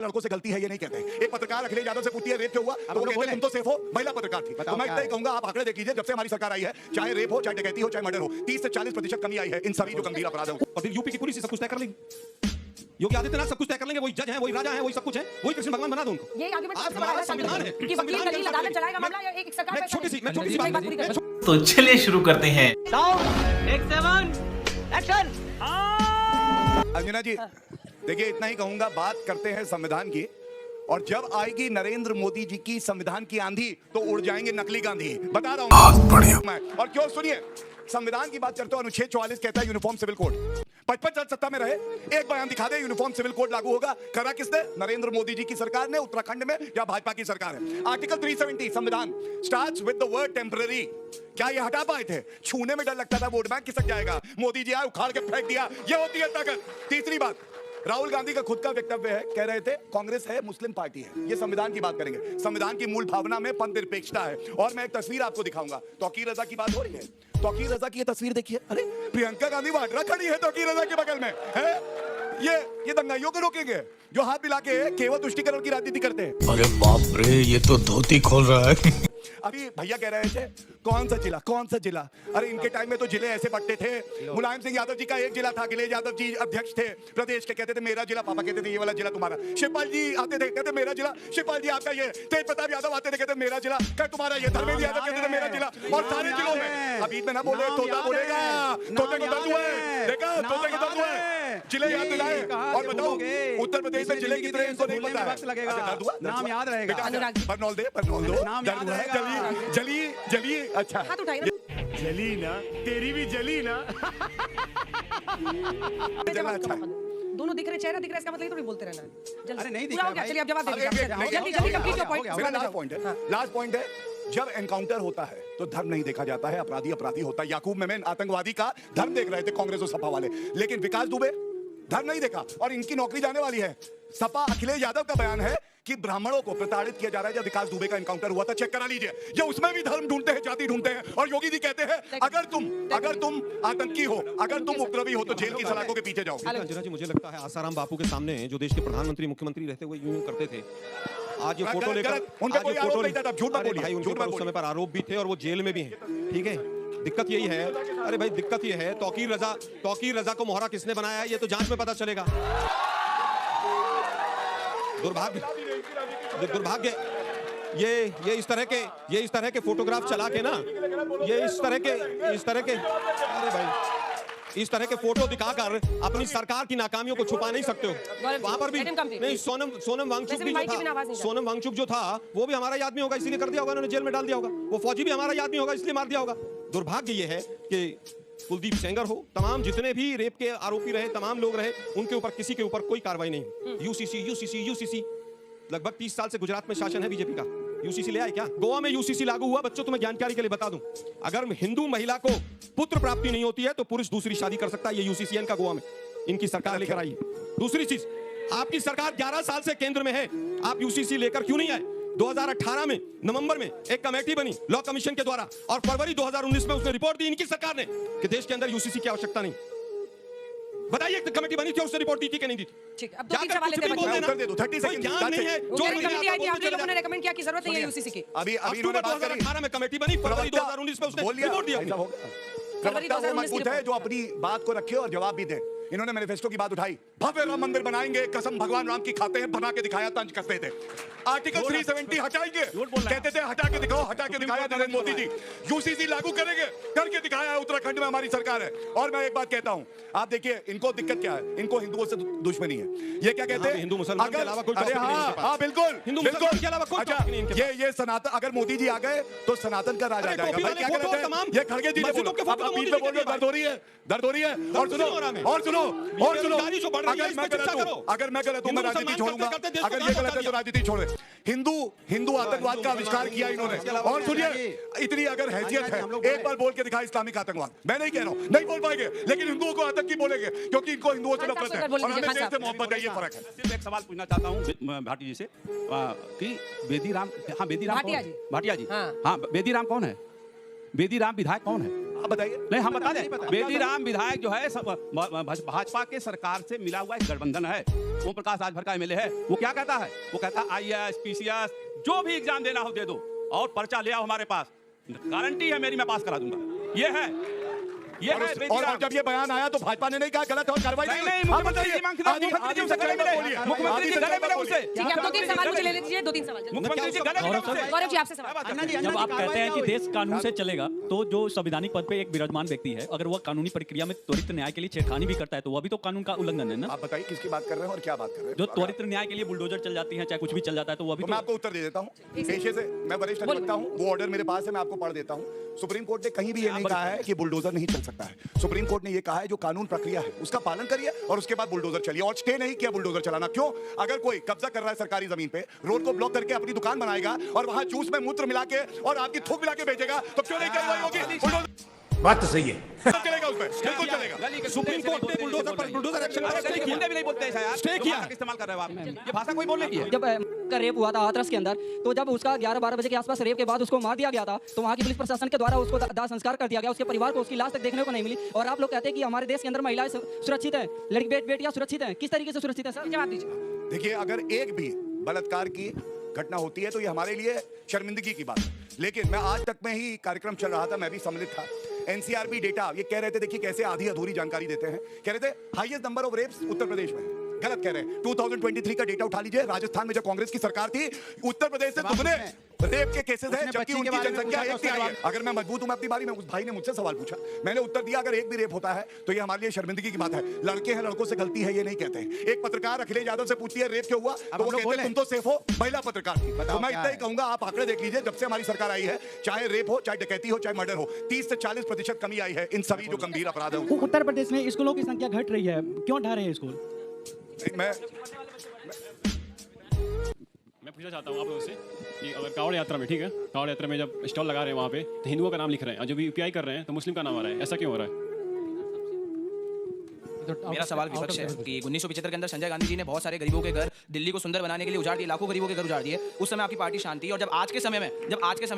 लड़कों से गलती है ये नहीं कहते। एक पत्रकार अखिलेश यादव से पूछती है रेप क्यों हुआ, तो वो कहते हैं तुम तो सेफ हो, महिला पत्रकार थी। तो मैं इतना ही कहूंगा, आप आंकड़े देख लीजिए, जब से हमारी सरकार आई है, चाहे रेप हो, चाहे डकैती हो, चाहे मर्डर हो, 30 से 40% कमी आई है इन सभी जो गंभीर अपराध है। और फिर यूपी की पुलिस सब कुछ तय कर लेगी। योगी आदित्यनाथ सब कुछ तय कर लेंगे, वही जज है, वही राजा है, वही सब कुछ है, वही कृष्ण भगवान बना दो उनको। ये आर्गुमेंट हमारा संविधान है कि वकील दलील अदालत चलाएगा मामला या एक सरकार मैं छोटी सी बात। तो चलिए शुरू करते हैं। एक्शन। अंजना जी देखिए, इतना ही कहूंगा, बात करते हैं संविधान की, और जब आएगी नरेंद्र मोदी जी की संविधान की आंधी तो उड़ जाएंगे नकली गांधी, बता रहा हूं मैं। और क्यों, सुनिए, संविधान की बात करते हो, अनुच्छेद 44 कहता है यूनिफॉर्म सिविल कोड। 55 साल सत्ता में रहे, एक बयान दिखा दे यूनिफॉर्म सिविल कोड लागू होगा। करा किसने? नरेंद्र मोदी जी की सरकार ने, उत्तराखंड में, या भाजपा की सरकार है। आर्टिकल 370 संविधान starts with the word temporary. क्या ये हटा पाए थे? छूने में डर लगता था, वोट बैंक खिसक जाएगा, मोदी जी आए उखाड़ के फेंक दिया, ये होती है ताकत। तीसरी बात, राहुल गांधी का खुद का वक्तव्य है, कह रहे थे कांग्रेस है मुस्लिम पार्टी है। ये संविधान की बात करेंगे, संविधान की मूल भावना में पंथनिरपेक्षता है। और मैं एक तस्वीर आपको दिखाऊंगा, तौकीर रजा की बात हो रही है, तौकीर रजा की ये तस्वीर देखिए। अरे प्रियंका गांधी वाड्रा खड़ी है तौकीर रजा के बगल में है। ये दंगाइयों को रोकेंगे जो हाथ मिला के केवल तुष्टीकरण की राजनीति करते हैं। अरे बाप रे, ये तो धोती खोल रहा है। अभी भैया कह रहे थे कौन सा जिला, कौन सा जिला? अरे इनके टाइम में तो जिले ऐसे बंटते थे। मुलायम सिंह यादव जी का एक जिला था, अखिलेश यादव जी अध्यक्ष थे प्रदेश के, कहते थे मेरा जिला, पापा कहते थे ये वाला जिला तुम्हारा। शिवपाल जी आते थे, कहते मेरा जिला, शिवपाल जी आपका ये। तेज प्रताप यादव आते थे, कहते मेरा जिला, कह तुम्हारा ये। धर्मेंद्र यादव कहते थे मेरा जिला। और सारे जिलों में अभी में ना बोले, तोता बोलेगा, तोते को दर्द हुआ है, देखा तोते को दर्द हुआ है। जिले याद दिलाए। और बताओ उत्तर प्रदेश में जिले की तरह इनको नहीं पता है, नाम याद रहेगा। बरनौल दे, बरनौल दो, नाम याद रहेगा। जली, अच्छा हाथ उठाइए ना। जली ना, तेरी भी जली ना। जला अच्छा है। दोनों दिख रहे, चेहरा दिख रहा है, इसका मतलब ये थोड़ी बोलते रहना है। अरे नहीं दिख पूरा रहा हो गया, भाई। चलिए अब जवाब दे दीजिए। जल्दी जल्दी कंप्लीट योर पॉइंट। मेरा लास्ट पॉइंट है, लास्ट पॉइंट है, जब एनकाउंटर होता है तो धर्म नहीं देखा जाता है, अपराधी अपराधी होता है। याकूब मेमन आतंकवादी का धर्म देख रहे थे कांग्रेस और सपा वाले, लेकिन विकास दुबे धर्म नहीं देखा, और इनकी नौकरी जाने वाली है। सपा अखिलेश यादव का बयान है कि ब्राह्मणों को प्रताड़ित किया जा रहा है। जब विकास दुबे का एनकाउंटर हुआ था, चेक करा लीजिए, ये उसमें भी धर्म ढूंढते हैं, जाति ढूंढते हैं। और योगी जी कहते हैं अगर तुम आतंकी हो, अगर तुम उपद्रवी हो तो जेल की सलाखों के पीछे जाओ। अंजना जी, मुझे लगता है आसाराम बापू के सामने जो देश के प्रधानमंत्री मुख्यमंत्री रहते हुए यूं करते थे, आज ये फोटो लेकर उनका कोई आरोप नहीं था, झूठ मत बोलिए, भाई उनके ऊपर उस समय पर आरोप भी थे और वो जेल में भी हैं, ठीक है। दिक्कत यही है, अरे भाई दिक्कत ये है, तौकीर रजा को मोहरा किसने बनाया है ये तो जांच में पता चलेगा। दुर्भाग्य ये इस तरह के फोटोग्राफ चला के ना, ये इस तरह के अरे भाई इस तरह के फोटो दिखाकर अपनी सरकार की नाकामियों को छुपा नहीं सकते हो। वहां पर भी नहीं, सोनम वांगचुक जो था वो भी हमारा ही आदमी होगा, इसीलिए कर दिया होगा, उन्होंने जेल में डाल दिया होगा। वो फौजी भी हमारा ही आदमी होगा, इसलिए मार दिया होगा। दुर्भाग्य ये है कि कुलदीप सेंगर हो, तमाम जितने भी रेप के आरोपी रहे, तमाम लोग रहे, उनके ऊपर किसी के ऊपर कोई कार्रवाई नहीं। यूसीसी लगभग 30 साल से गुजरात में शासन है बीजेपी का। यूसीसी ले आए क्या? गोवा में यूसीसी लागू हुआ, बच्चों तुम्हें जानकारी के लिए बता दूं, अगर हिंदू महिला को पुत्र प्राप्ति नहीं होती है तो पुरुष दूसरी शादी कर सकता है। ये यूसीसी इनका गोवा में, इनकी सरकार लेकर आई है। दूसरी चीज, आपकी सरकार 11 साल से केंद्र में है, आप यूसीसी लेकर क्यों नहीं आए? 2018 में नवंबर में एक कमेटी बनी लॉ कमीशन के द्वारा, और फरवरी 2019 में उसने रिपोर्ट दी इनकी सरकार ने कि देश के अंदर यूसीसी की आवश्यकता नहीं। बताइए, एक कमेटी बनी थी, उसने रिपोर्ट दी थी कि नहीं दी थी? ठीक, अब 2-3 सवाल लेते हैं। उत्तर दे दो, 30 सेकंड ज्ञान नहीं है, जो कमेटी आई थी, आप लोगों ने रेकमेंड किया कि जरूरत नहीं है यूसीसी की। अभी इन्होंने बात करी, 2018 में कमेटी बनी, फरवरी 2019 में उसने रिपोर्ट दिया। प्रवक्ता वो मजबूत है जो अपनी बात को रखे और जवाब भी दे। इन्होंने मैनिफेस्टो की बात उठाई, भव्य राम मंदिर बनाएंगे, कसम भगवान राम की खाते हैं, बना के दिखाया, तंज कसते थे। आर्टिकल 370 हटाएंगे, कहते थे हटा के दिखाओ, हटा के दिखाया नरेंद्र मोदी जी। यूसीसी लागू करेंगे, करके दिखाया, उत्तराखंड में हमारी सरकार है। और मैं एक बात कहता हूं, आप देखिए इनको दिक्कत क्या है, इनको हिंदुओं से दुश्मनी है। ये क्या कहते हैं, हिंदू मुसलमान के अलावा कोई टॉपिक नहीं है। हाँ बिल्कुल, हिंदू मुसलमान के अलावा कोई टॉपिक नहीं है। ये सनातन, अगर मोदी जी आ गए तो सनातन का राज आ जाएगा। भाई क्या कहते हैं, ये खड़गे जी ने बोलो, दर्द हो रही है, दर्द हो रही है। और सुनो, अगर मैं गलत हूं मैं राजनीति छोड़ूंगा, अगर ये गलत है तो राजनीति छोड़े। हिंदू आतंकवाद का आविष्कार किया इन्होंने। और सुनिए, इतनी अगर हैसियत है, एक बार बोल के दिखा इस्लामिक आतंकवाद। मैं नहीं कह रहा हूं नहीं बोल पाएंगे, लेकिन हिंदुओं को आतंकी बोलेंगे क्योंकि इनको हिंदुओं से नफरत है और हमें देश से मोहब्बत है। ये फर्क है। सिर्फ एक सवाल पूछना चाहता हूँ भाटी जी से कि बेदीराम, हाँ बेदीराम भाटिया जी, हाँ बेदीराम कौन है? बेदीराम विधायक कौन है? आप बताइए। नहीं, हम बता दें, बेटी राम विधायक जो है भाजपा के सरकार से मिला हुआ एक गठबंधन है। ओम प्रकाश राजभर का एमएलए है, वो क्या कहता है? वो कहता है IAS PCS जो भी एग्जाम देना हो दे दो और पर्चा ले आओ हमारे पास, गारंटी है मेरी, मैं पास करा दूंगा। ये है और जब ये बयान आया तो भाजपा ने नहीं कहा गलत है और कार्रवाई नहीं, मुख्यमंत्री जी मांग मुख्यमंत्री जी उनसे गले मिले, मुख्यमंत्री जी गले मिले उनसे। ठीक है, अब 2-3 सवाल मुझे ले लीजिए, 2-3 सवाल। मुख्यमंत्री जी गले मिले उनसे। गौरव जी आपसे सवाल। जब आप कहते हैं कि देश कानून से चलेगा, तो जो संवैधानिक पद पे एक विराजमान व्यक्ति है, अगर वह कानूनी प्रक्रिया में त्वरित न्याय के लिए छेड़खानी भी करता है, तो वह भी तो कानून का उल्लंघन है ना। आप बताइए किसकी बात कर रहे हैं और क्या बात कर रहे हैं? जो त्वरित न्याय के लिए बुलडोजर चल जाती है, चाहे कुछ भी चल जाता है, तो वह भी मैं आपको उत्तर दे देता हूँ पेशे से, मैं वरिष्ठ अधिवक्ता हूँ, वो ऑर्डर मेरे पास है, मैं आपको पढ़ देता हूँ। सुप्रीम कोर्ट ने कहीं भी ये नहीं कहा है कि बुलडोजर नहीं चल सकता है। सुप्रीम कोर्ट ने ये कहा है जो कानून प्रक्रिया है उसका पालन करिए और उसके बाद बुलडोजर चलिए, और स्टे नहीं किया बुलडोजर चलाना। क्यों? अगर कोई कब्जा कर रहा है सरकारी जमीन पे, रोड को ब्लॉक करके अपनी दुकान बनाएगा और वहां जूस में मूत्र मिला के और आपकी थूक मिला के बेचेगा, तो क्यों नहीं कार्रवाई होगी? बात तो सही है। चलेगा उसमें, बिल्कुल चलेगा। सुप्रीम कोर्ट ने बुलडोजर पर बुलडोजर एक्शन भी नहीं बोलते हैं यार, स्टे किया इस्तेमाल कर रहे हो आप, ये भाषा कोई बोलने की है। जब का रेप हुआ था हाथरस के अंदर, तो जब उसका 11-12 बजे के आसपास रेप के बाद उसको मार दिया गया था, तो वहाँ की पुलिस प्रशासन के द्वारा उसको दाह संस्कार कर दिया गया। उसके परिवार को उसकी लाश तक देखने को नहीं मिली। और आप लोग कहते हैं कि हमारे देश के अंदर महिलाएं सुरक्षित हैं, लड़की बेटियां सुरक्षित हैं। किस तरीके से सुरक्षित है सर, जवाब दीजिए। देखिए, अगर एक भी बलात्कार की घटना होती है तो ये हमारे लिए शर्मिंदगी की बात है। लेकिन मैं आज तक में ही कार्यक्रम चल रहा था, मैं भी सम्मिलित था। NCRB डेटा ये कह रहे थे, देखिए कैसे आधी अधूरी जानकारी देते हैं। कह रहे थे highest number of wraps Uttar Pradesh में है। गलत कह रहे हैं। 2023 का डेटा उठा लीजिए, राजस्थान में जब कांग्रेस की सरकार थी, उत्तर प्रदेश से दुगने रेप के केसेस हैं, जबकि उनकी जनसंख्या 1 तिहाई है। अगर मैं मजबूत हूं मैं अपनी बारी में, उस भाई ने मुझसे सवाल पूछा, मैंने उत्तर दिया अगर एक भी रेप होता है तो ये हमारे लिए शर्मिंदगी की बात है। लड़के हैं, लड़कों से गलती है ये नहीं कहते। एक पत्रकार अखिलेश यादव से पूछती है रेप क्यों हुआ, तो वो कहते हैं तुम तो सेफ हो, महिला पत्रकार थी। तो मैं इतना ही कहूंगा, आप आंकड़े देख लीजिए, जब से हमारी सरकार आई है, चाहे रेप हो, चाहे डकैती हो, चाहे मर्डर हो, 30 से 40% कमी आई है इन सभी जो गंभीर अपराध है। उत्तर प्रदेश में स्कूलों की संख्या घट रही है, क्यों ढा रहे हैं स्कूल? मैं पूछना चाहता हूँ आप लोगों से कि अगर कावड़ यात्रा में, ठीक है, कावड़ यात्रा में जब स्टॉल लगा रहे हैं वहाँ पे, तो हिंदुओं का नाम लिख रहे हैं, और जब UPI कर रहे हैं तो मुस्लिम का नाम आ रहा है, ऐसा क्यों हो रहा है? मेरा सवाल विपक्ष है कि 1975 के अंदर संजय गांधी जी ने बहुत सारे गरीबों के घर दिल्ली को सुंदर बनाने के लिए उजाड़ दिए, लाखों गरीबों के घर उजाड़ दिए। उस समय आपकी पार्टी शांत थी, और जब आज के समय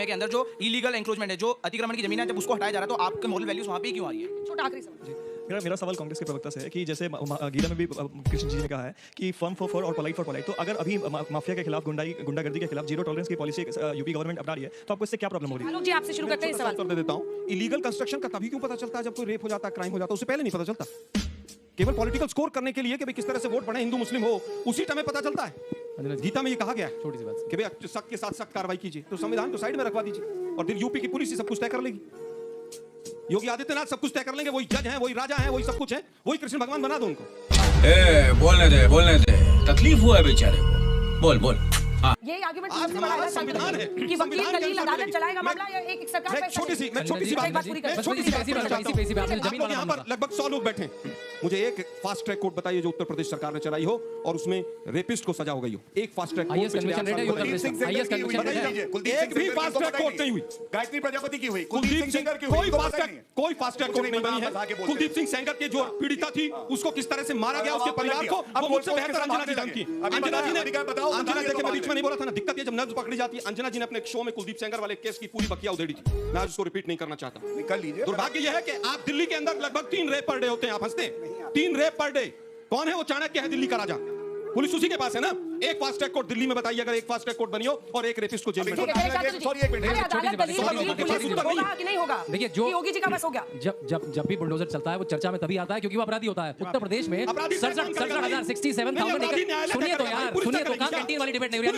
के अंदर जो इलीगल एंक्रोचमेंट है, जो अतिक्रमण की जमीन है, जब उसको हटाया जा रहा है, तो आपके मोरल वैल्यूज वहाँ पे क्यों आ रही है? छोटा आखिरी सवाल। मेरा सवाल कांग्रेस के प्रवक्ता से है कि जैसे गीता में भी कृष्ण जी ने कहा है कि फर्म फॉर और पोलाइट फॉर पोलाइट, तो अगर अभी माफिया के खिलाफ, गुंडागर्दी के खिलाफ जीरो टॉलरेंस की पॉलिसी यूपी गवर्नमेंट अपना रही है, तो आपको इससे क्या प्रॉब्लम हो रही है? आलोक जी आपसे शुरू करते हैं सवाल। उत्तर दे देता हूँ। इलीगल कंस्ट्रक्शन का तभी क्यों पता चलता है जब कोई रेप हो जाता है, क्राइम हो जाता है, उससे पहले नहीं पता चलता। केवल पॉलिटिकल स्कोर करने के लिए कि भाई किस तरह से वोट पड़े, हिंदू मुस्लिम हो, उसी टाइम पता चलता है। गीता में ये कहा गया है, छोटी सी बात, कि भाई सख्त के साथ सख्त कार्रवाई कीजिए, तो संविधान को साइड में रखवा दीजिए और फिर यूपी की पुलिस ही सब कुछ तय कर लेगी। योगी आदित्यनाथ सब कुछ तय कर लेंगे, वही जज हैं, वही राजा हैं, वही सब कुछ है, वही कृष्ण भगवान बना दो उनको। बोलने दे, तकलीफ हुआ है बेचारे को, बोल। यही आर्गुमेंट सबसे बड़ा है संविधान है कि वकील दलील अदालत चलाएगा मामला, या एक सरकार मैं छोटी सी बात यहाँ पर लगभग 100 लोग बैठे हैं। मुझे एक फास्ट ट्रैक कोर्ट बताइए जो उत्तर प्रदेश सरकार ने चलाई हो और उसमें रेपिस्ट को सजा हो गई हो। एक फास्ट ट्रैक कोर्ट एक भी फास्ट ट्रैक कोर्ट नहीं हुई। गायत्री प्रजापति की हुई, कुलदीप सिंह कोई फास्ट ट्रैक कोर्ट नहीं बनी है। कुलदीप सिंह सेंगर की जो पीड़िता थी उसको किस तरह से मारा गया, उसके परिवार को, वो मुझसे बेहतर अंजना जी जानती है। अंजना जी ने बीच में नहीं बोला था ना, दिक्कत ये जब नब्ज पकड़ी जाती है। अंजना जी ने अपने एक शो में कुलदीप सेंगर वाले केस की पूरी बकिया उधेड़ी थी, मैं आज उसको रिपीट नहीं करना चाहता। कर लीजिए। दुर्भाग्य यह है कि आप दिल्ली के अंदर लगभग 3 रेप पर डे होते हैं, आप हंसते हैं, 3 रेप पर डे। कौन है वो? चाणक्य है दिल्ली का राजा, पुलिस उसी के पास है ना। एक फास्ट ट्रैक कोर्ट दिल्ली में बताइए, अगर एक फास्ट ट्रैक कोर्ट बनी हो और एक रेपिस्ट को जेल में नहीं होगा। देखिए, जो योगी जी का बस हो गया, जब भी बुलडोजर चलता है वो चर्चा में तभी आता है क्योंकि वो अपराधी होता है। उत्तर प्रदेश में 67,000 सुनिए तो यार, सुनिए तो, कहाँ कैंटीन वाली डिबेट नहीं हो रही?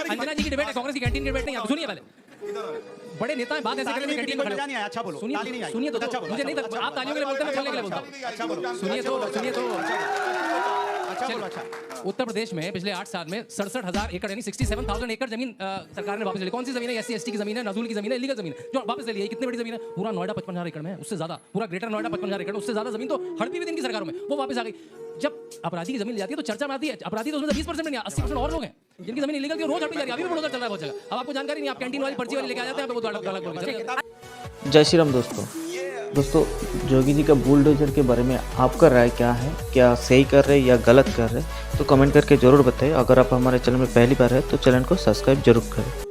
अंजना जी की डिबेट है, कांग्रेस की कैंटीन की डिबेट नहीं है। सुनिए पहले, बड़े नेता हैं, बात ऐसे करेंगे कैंटीन में खड़े हो। अच्छा बोलो, सुनिए तो, मुझे नहीं, आप तालियों के लिए बोलते हैं, मैं बोलने के लिए बोलता हूं। सुनिए तो। उत्तर प्रदेश में पिछले 8 साल में 67,000 एकड़ यानी 67,000 एकड़ जमीन सरकार ने वापस ले ली। कौन सी जमीन है? SC ST की जमीन है, नजूल की जमीन है, इलीगल जमीन है, जो वापस ले ली है। कितनी बड़ी जमीन है? पूरा नोएडा 55,000 एकड़ में, उससे ज्यादा। पूरा ग्रेटर नोएडा 55,000 एकड़, उससे ज्यादा जमीन तो हड़पी हुई दिन की सरकारों में, वो वापस आ गई। जब अपराधी की जमीन ले जाती है तो चर्चा में आती है। अपराधी तो उसमें 20% में नहीं, 80% और लोग हैं जिनकी जमीन इलीगल थी, रोज हड़पी जा रही है। अभी भी बुलडोजर चल रहा है बहुत जगह। अब आपको जानकारी नहीं, आप कैंटीन वाली पर्ची वाली लेके आ जाते हैं, वो अलग बोल के। जय श्री राम दोस्तों, जोगी जी का बुलडोजर के बारे में आपका राय क्या है? क्या सही कर रहे हैं या गलत कर रहे हैं? तो कमेंट करके ज़रूर बताइए। अगर आप हमारे चैनल में पहली बार है तो चैनल को सब्सक्राइब जरूर करें।